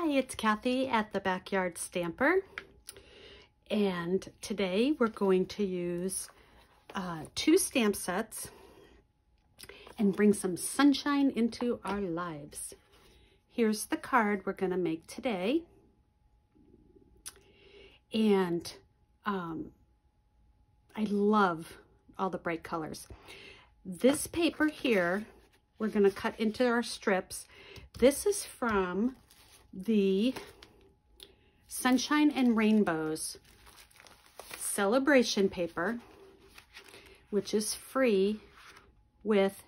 Hi, it's Kathy at the Backyard Stamper, and today we're going to use 2 stamp sets and bring some sunshine into our lives. Here's the card we're going to make today, and I love all the bright colors. This paper here, we're going to cut into our strips. This is from the Sunshine and Rainbows celebration paper, which is free with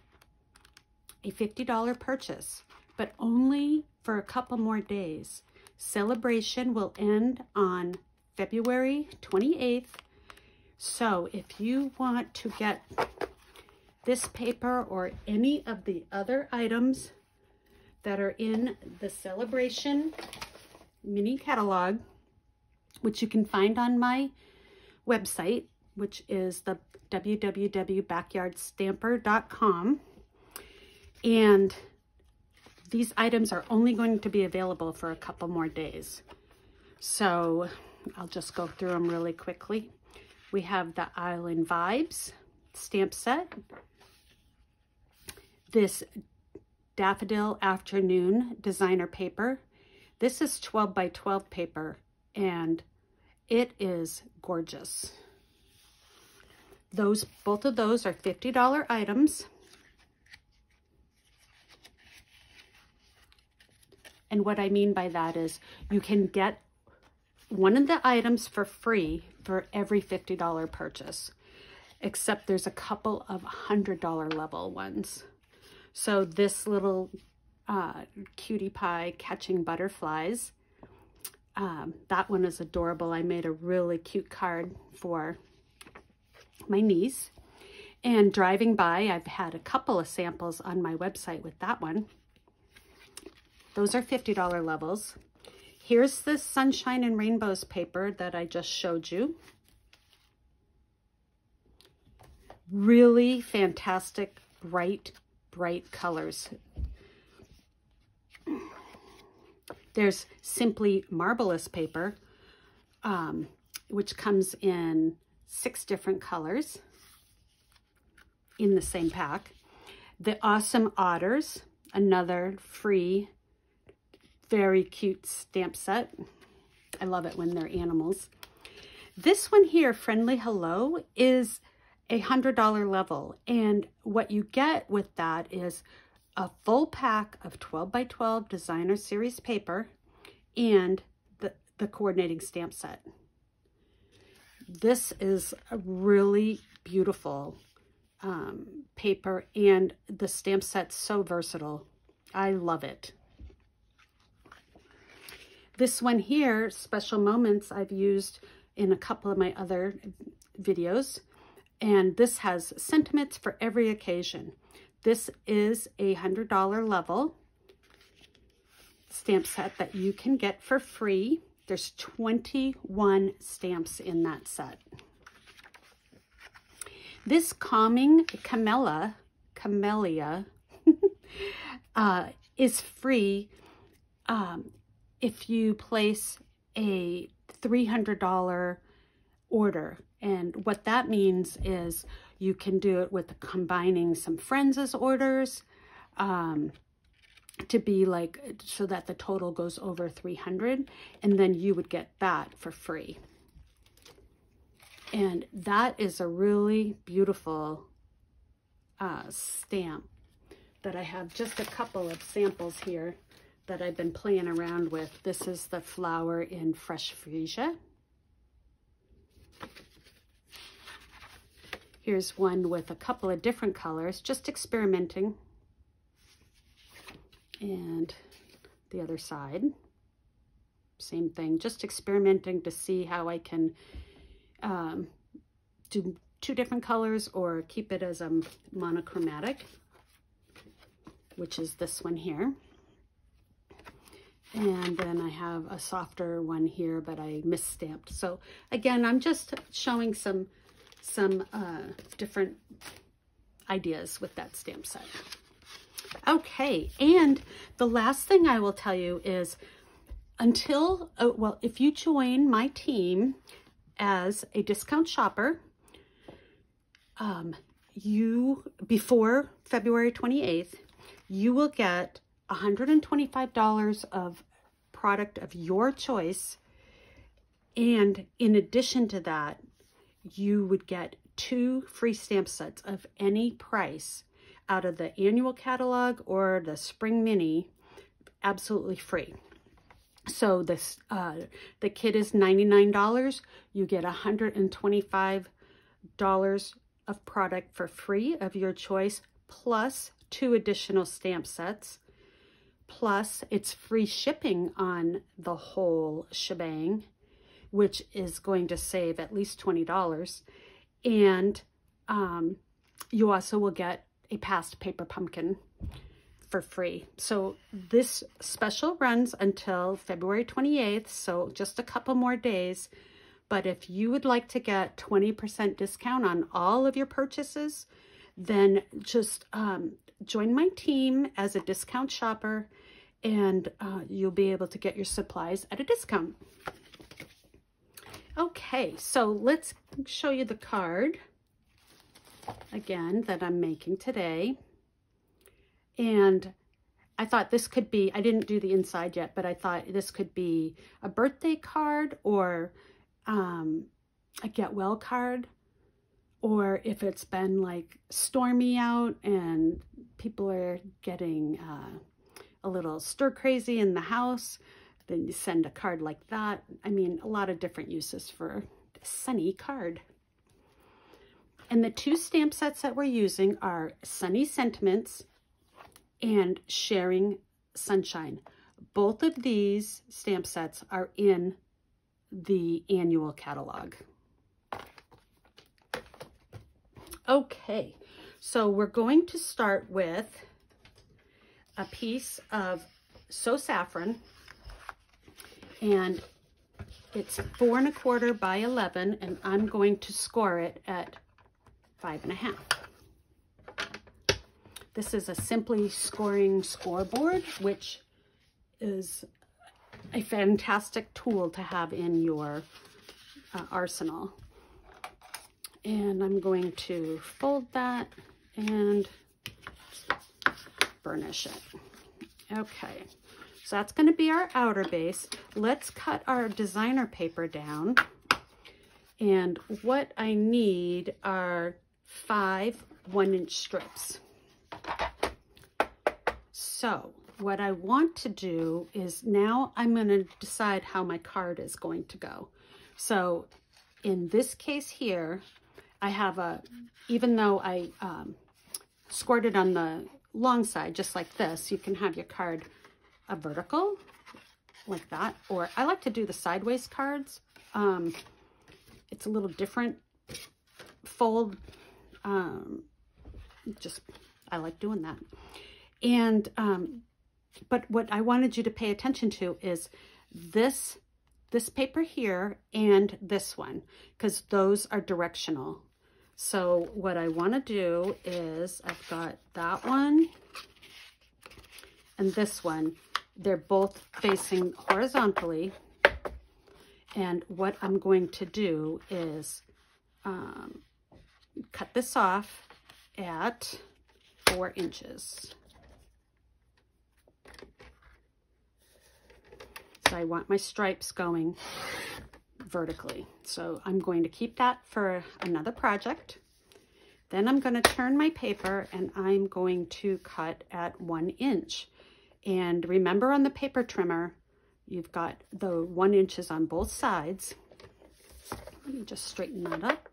a $50 purchase, but only for a couple more days. Celebration will end on February 28th. So if you want to get this paper or any of the other items that are in the celebration mini catalog, which you can find on my website, which is the www.backyardstamper.com. And these items are only going to be available for a couple more days. So I'll just go through them really quickly. We have the Island Vibes stamp set. This Daffodil Afternoon designer paper. This is 12 by 12 paper, and it is gorgeous. Both of those are $50 items. And what I mean by that is you can get one of the items for free for every $50 purchase, except there's a couple of $100 level ones. So this little cutie pie catching butterflies, that one is adorable. I made a really cute card for my niece. And driving by, I've had a couple of samples on my website with that one. Those are $50 levels. Here's the Sunshine and Rainbows paper that I just showed you. Really fantastic, bright colors. There's Simply Marvelous paper, which comes in 6 different colors in the same pack. The Awesome Otters, another free, very cute stamp set. I love it when they're animals. This one here, Friendly Hello, is a $100 level, and what you get with that is a full pack of 12 by 12 designer series paper and the coordinating stamp set. This is a really beautiful paper, and the stamp set's so versatile. I love it. This one here, Special Moments, I've used in a couple of my other videos. And this has sentiments for every occasion. This is a $100 level stamp set that you can get for free. There's 21 stamps in that set. This Calming Camellia is free if you place a $300 order. And what that means is you can do it with combining some friends' orders to be like, so that the total goes over 300, and then you would get that for free. And that is a really beautiful stamp that I have just a couple of samples here that I've been playing around with. This is the Flower in Fresh Freesia. Here's one with a couple of different colors, just experimenting. And the other side, same thing, just experimenting to see how I can do 2 different colors or keep it as a monochromatic, which is this one here. And then I have a softer one here, but I misstamped. So again, I'm just showing some different ideas with that stamp set. Okay, and the last thing I will tell you is until, well, if you join my team as a discount shopper, before February 28th, you will get $125 of product of your choice. And in addition to that, you would get 2 free stamp sets of any price out of the annual catalog or the spring mini, absolutely free. So this the kit is $99. You get $125 of product for free of your choice, plus 2 additional stamp sets, plus it's free shipping on the whole shebang, which is going to save at least $20. And you also will get a past paper pumpkin for free. So this special runs until February 28th, so just a couple more days. But if you would like to get 20% discount on all of your purchases, then just join my team as a discount shopper, and you'll be able to get your supplies at a discount. Okay, so let's show you the card again that I'm making today. And I thought this could be, I didn't do the inside yet, but I thought this could be a birthday card or a get well card, or if it's been like stormy out and people are getting a little stir crazy in the house, then you send a card like that. I mean, a lot of different uses for a sunny card. And the 2 stamp sets that we're using are Sunny Sentiments and Sharing Sunshine. Both of these stamp sets are in the annual catalog. Okay, so we're going to start with a piece of So Saffron, and it's 4 1/4 by 11, and I'm going to score it at 5 1/2. This is a Simply Scoring scoreboard, which is a fantastic tool to have in your arsenal. And I'm going to fold that and burnish it. Okay, so that's going to be our outer base. Let's cut our designer paper down. And what I need are 5 1-inch strips. So what I want to do is, now I'm going to decide how my card is going to go. So in this case here, I have even though I scored it on the long side, just like this, you can have your card a vertical, like that, or I like to do the sideways cards. It's a little different fold. I like doing that. And, but what I wanted you to pay attention to is this paper here and this one, because those are directional. So what I want to do is, I've got that one and this one. They're both facing horizontally. And what I'm going to do is cut this off at 4 inches. So I want my stripes going vertically. So I'm going to keep that for another project. Then I'm going to turn my paper and I'm going to cut at 1 inch. And remember, on the paper trimmer, you've got the 1 inches on both sides. Let me just straighten that up.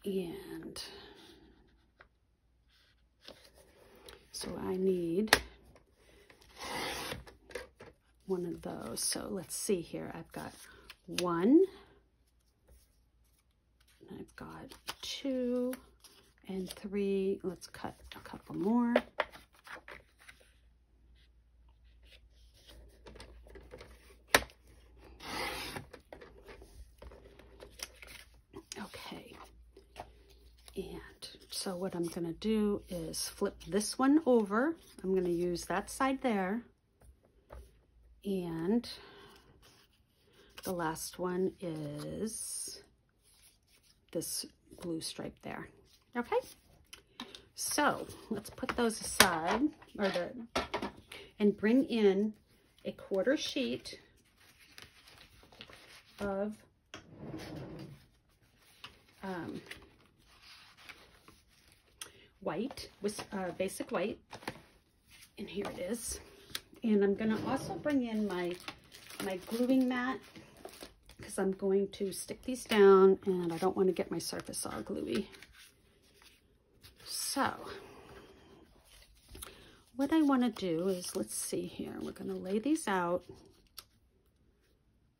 And so I need one of those. So let's see here. I've got 1, I've got 2 and 3. Let's cut a couple more. Okay. And so what I'm going to do is flip this one over. I'm going to use that side there. And the last one is this blue stripe there. Okay, so let's put those aside, and bring in a 1/4 sheet of white, with basic white, and here it is. And I'm going to also bring in my gluing mat, because I'm going to stick these down and I don't want to get my surface all gluey. So what I want to do is, let's see here, we're going to lay these out,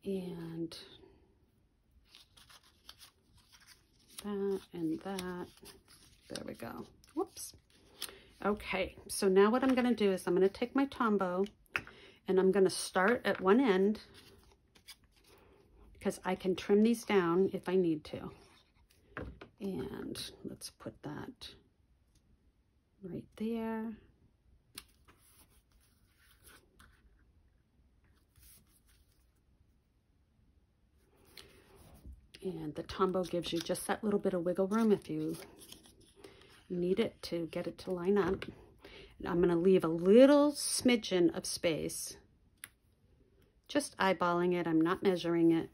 and that and that. There we go. Whoops. Okay, so now what I'm going to do is I'm going to take my Tombow and I'm going to start at one end, because I can trim these down if I need to. And let's put that right there. And the Tombow gives you just that little bit of wiggle room if you need it to get it to line up. And I'm going to leave a little smidgen of space, just eyeballing it. I'm not measuring it.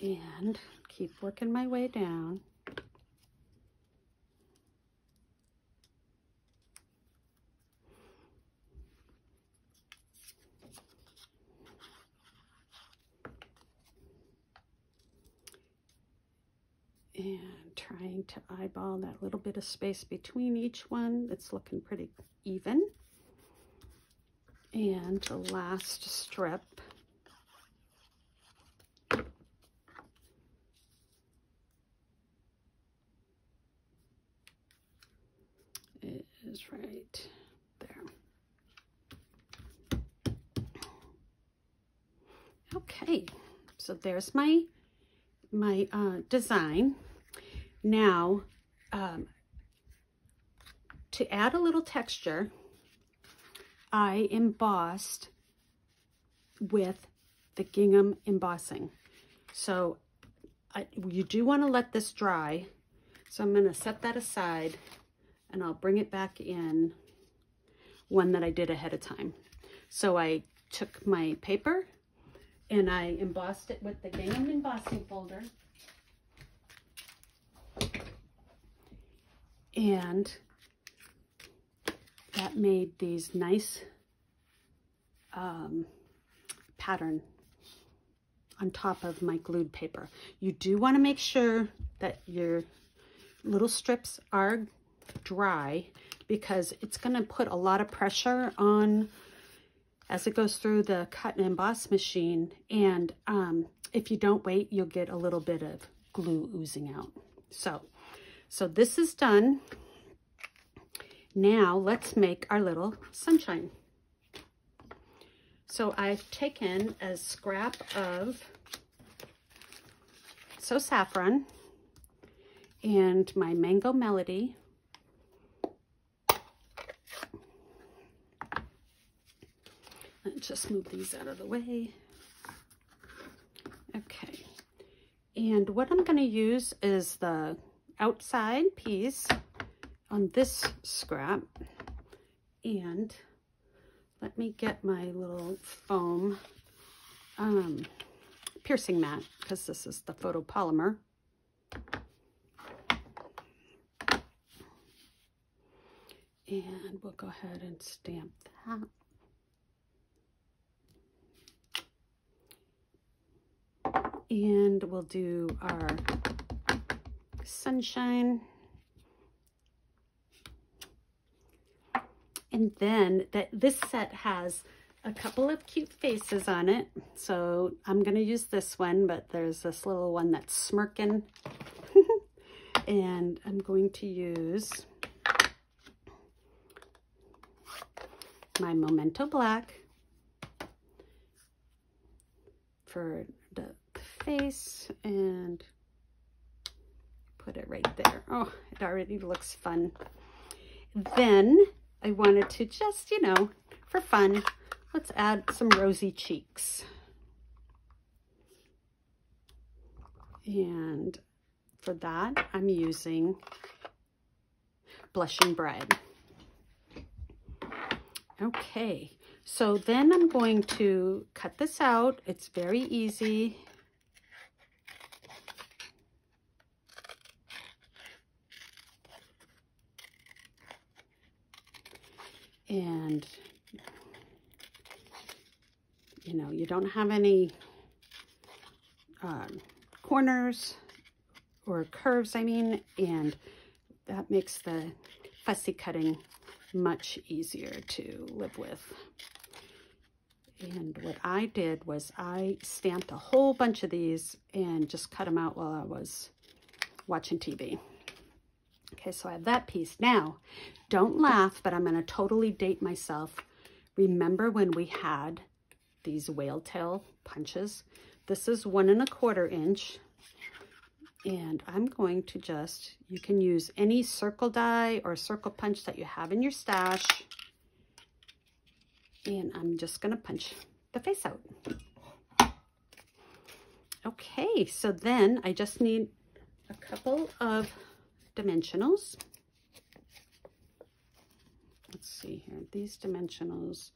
And keep working my way down. And trying to eyeball that little bit of space between each one. It's looking pretty even. And the last strip is right there. Okay, so there's my design. Now, to add a little texture, I embossed with the gingham embossing. So you do want to let this dry. So I'm going to set that aside and I'll bring it back in, one that I did ahead of time. So I took my paper and I embossed it with the gingham embossing folder. And that made these nice pattern on top of my glued paper. You do want to make sure that your little strips are dry, because it's going to put a lot of pressure on as it goes through the cut and emboss machine. And if you don't wait, you'll get a little bit of glue oozing out. So this is done. Now let's make our little sunshine. So I've taken a scrap of So Saffron and my Mango Melody. Let's just move these out of the way. Okay. And what I'm going to use is the outside piece on this scrap. And let me get my little foam piercing mat, because this is the photopolymer. And we'll go ahead and stamp that. And we'll do our sunshine. And then this set has a couple of cute faces on it. So I'm going to use this one, but there's this little one that's smirking. And I'm going to use my Memento Black for the face and put it right there. Oh, it already looks fun. Then I wanted to just, you know, for fun, let's add some rosy cheeks. And for that, I'm using Blushing Bride. Okay, so then I'm going to cut this out. It's very easy. And, you know, you don't have any corners or curves, I mean, and that makes the fussy cutting much easier to live with. And what I did was I stamped a whole bunch of these and just cut them out while I was watching TV. Okay, so I have that piece. Now, don't laugh, but I'm going to totally date myself. Remember when we had these whale tail punches? This is 1 1/4 inch. And I'm going to just, you can use any circle die or circle punch that you have in your stash. And I'm just going to punch the face out. Okay, so then I just need a couple of dimensionals. Let's see here. These dimensionals,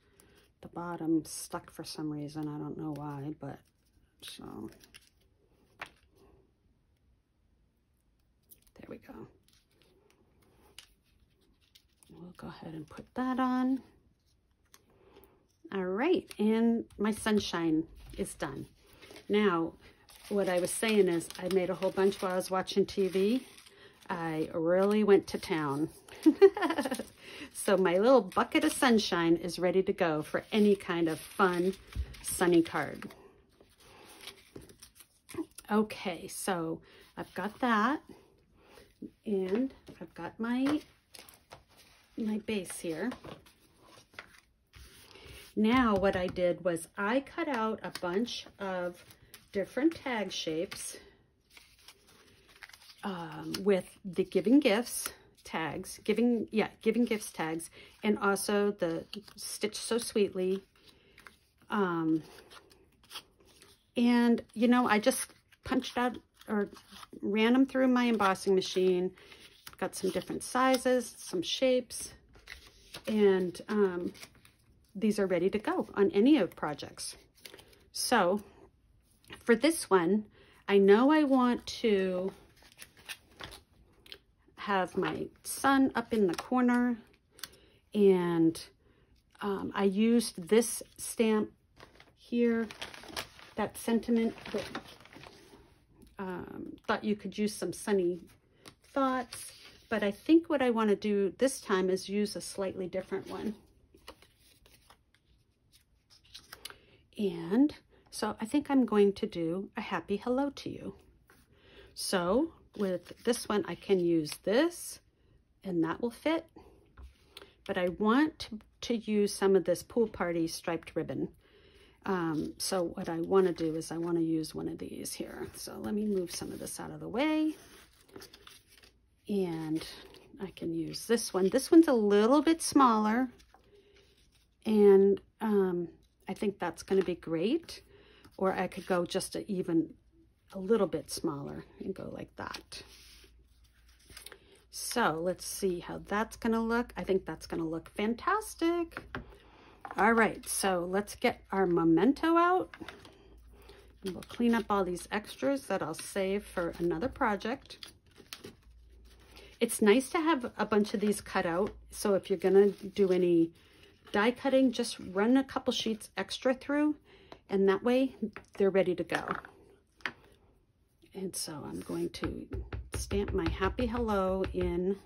the bottom stuck for some reason. I don't know why, but so... There we go. We'll go ahead and put that on. All right, and my sunshine is done. Now, what I was saying is I made a whole bunch while I was watching TV. I really went to town. So my little bucket of sunshine is ready to go for any kind of fun, sunny card. Okay, so I've got that. And I've got my base here. Now what I did was I cut out a bunch of different tag shapes with the Giving Gifts tags, Giving Gifts tags, and also the Stitch So Sweetly. And, you know, I just punched out or ran them through my embossing machine. Got some different sizes, some shapes, and these are ready to go on any of projects. So for this one, I know I want to have my sun up in the corner, and I used this stamp here, that sentiment that thought you could use some sunny thoughts, but I think what I want to do this time is use a slightly different one. And so I think I'm going to do a happy hello to you. So with this one, I can use this and that will fit, but I want to use some of this Pool Party striped ribbon. So what I want to do is I want to use one of these here. So let me move some of this out of the way. And I can use this one. This one's a little bit smaller. And I think that's going to be great. Or I could go just even a little bit smaller and go like that. So let's see how that's going to look. I think that's going to look fantastic. All right, so let's get our memento out. And we'll clean up all these extras that I'll save for another project. It's nice to have a bunch of these cut out. So if you're gonna do any die cutting, just run a couple sheets extra through, and that way they're ready to go. And so I'm going to stamp my happy hello in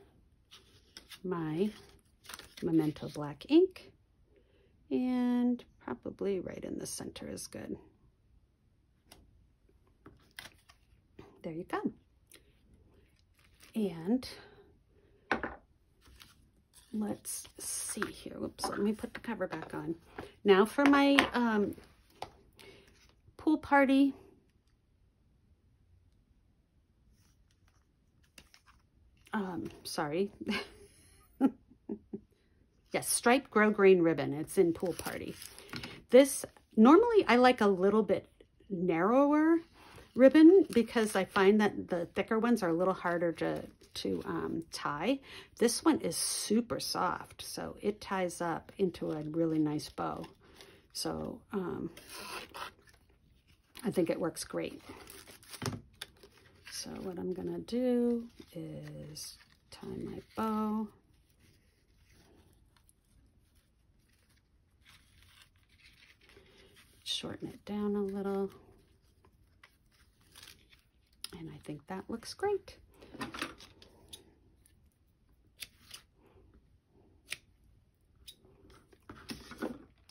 my memento black ink. And probably right in the center is good. There you go. And let's see here. Whoops, let me put the cover back on. Now for my Pool Party. Sorry. Yes, striped grosgrain ribbon. It's in Pool Party. This, normally I like a little bit narrower ribbon because I find that the thicker ones are a little harder to tie. This one is super soft, so it ties up into a really nice bow. So I think it works great. So what I'm gonna do is tie my bow. Shorten it down a little. And I think that looks great.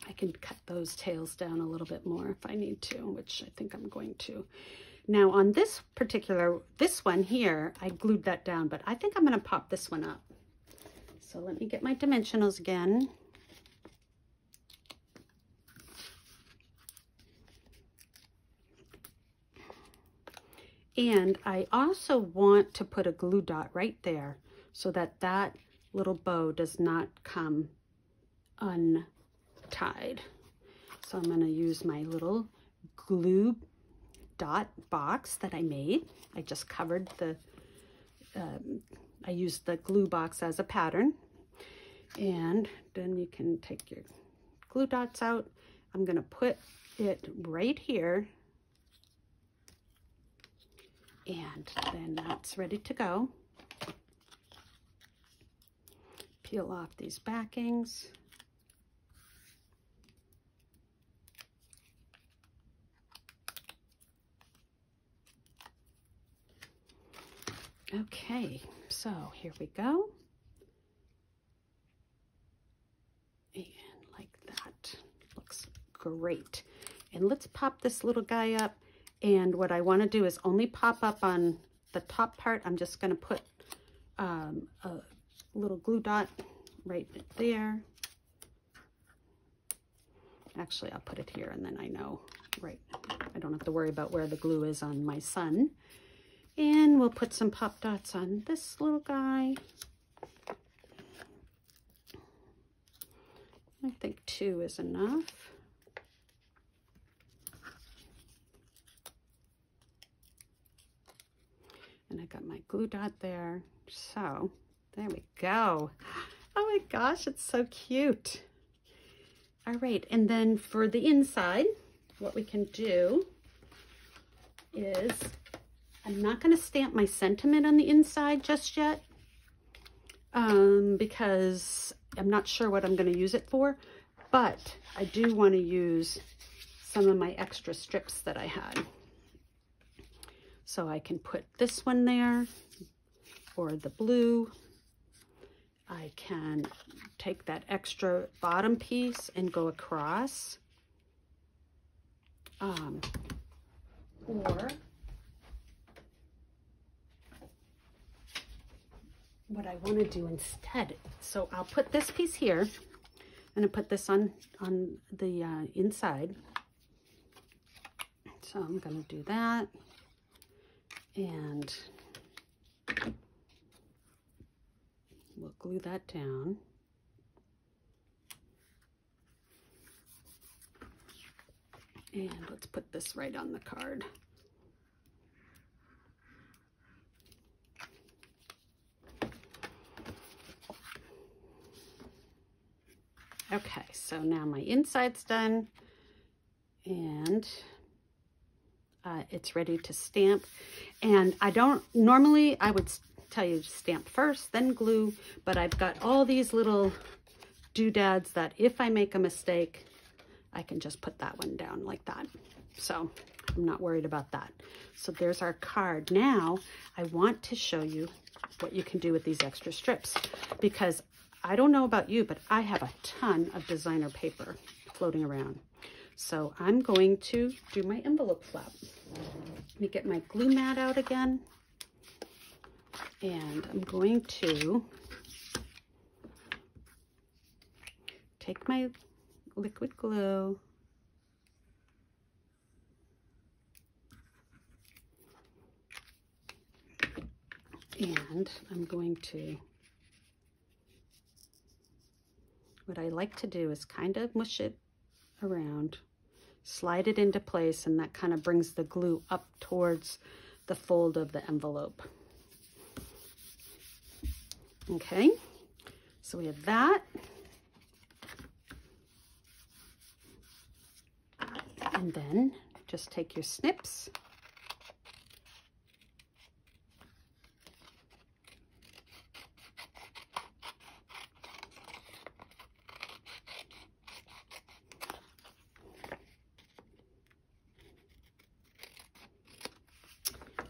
I can cut those tails down a little bit more if I need to, which I think I'm going to. Now on this one here, I glued that down, but I think I'm gonna pop this one up. So let me get my dimensionals again. And I also want to put a glue dot right there so that that little bow does not come untied. So I'm gonna use my little glue dot box that I made. I just covered the, I used the glue box as a pattern. And then you can take your glue dots out. I'm gonna put it right here. And then that's ready to go. Peel off these backings. Okay, so here we go. And like that, looks great. And let's pop this little guy up. And what I want to do is only pop up on the top part. I'm just going to put a little glue dot right there. Actually, I'll put it here and then I know, right, I don't have to worry about where the glue is on my sun. And we'll put some pop dots on this little guy. I think 2 is enough. And I got my glue dot there. So there we go. Oh my gosh, it's so cute. All right, and then for the inside, what we can do is, I'm not going to stamp my sentiment on the inside just yet because I'm not sure what I'm going to use it for, but I do want to use some of my extra strips that I had. So I can put this one there, or the blue. I can take that extra bottom piece and go across. Or what I want to do instead, so I'll put this piece here. I'm going to put this on the inside. So I'm going to do that. And we'll glue that down. And let's put this right on the card. Okay, so now my inside's done, and it's ready to stamp. And I don't, normally I would tell you to stamp first, then glue, but I've got all these little doodads that if I make a mistake, I can just put that one down like that. So I'm not worried about that. So there's our card. Now I want to show you what you can do with these extra strips, because I don't know about you, but I have a ton of designer paper floating around. So I'm going to do my envelope flap. Let me get my glue mat out again. And I'm going to take my liquid glue and I'm going to what I like to do is kind of mush it around, slide it into place, and that kind of brings the glue up towards the fold of the envelope. Okay, so we have that. And then just take your snips.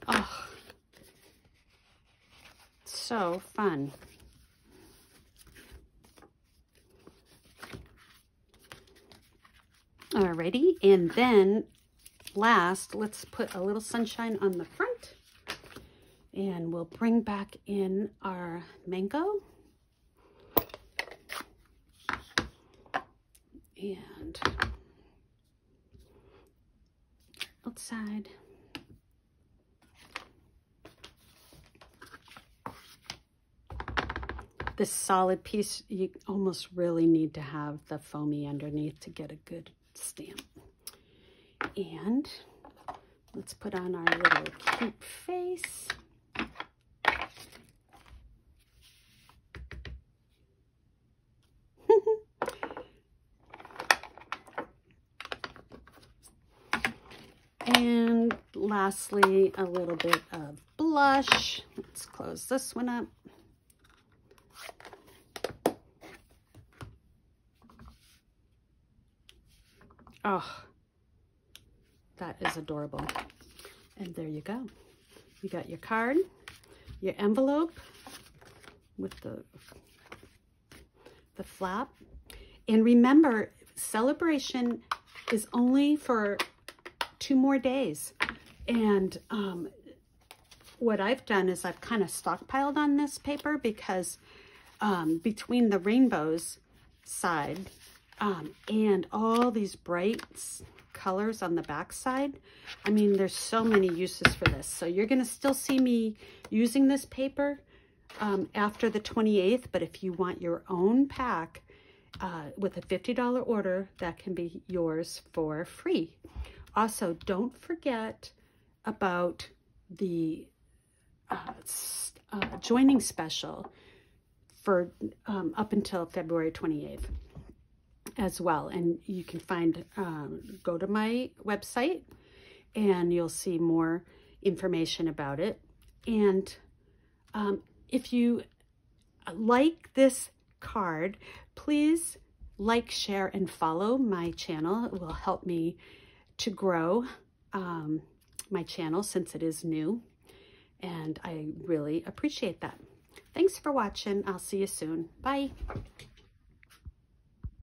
Oh, so fun. Alrighty, and then last, let's put a little sunshine on the front, and we'll bring back in our mango. And outside. This solid piece, you almost really need to have the foamy underneath to get a good stamp. And let's put on our little cute face. And lastly, a little bit of blush. Let's close this one up. Oh, that is adorable. And there you go. You got your card, your envelope with the flap. And remember, celebration is only for 2 more days. And what I've done is I've kind of stockpiled on this paper because between the rainbows side and all these bright colors on the back side, I mean, there's so many uses for this. So you're going to still see me using this paper after the 28th, but if you want your own pack with a $50 order, that can be yours for free. Also, don't forget about the joining special for up until February 28th as well. And you can find, go to my website and you'll see more information about it. And if you like this card, please like, share, and follow my channel. It will help me to grow my channel since it is new. And I really appreciate that. Thanks for watching. I'll see you soon. Bye.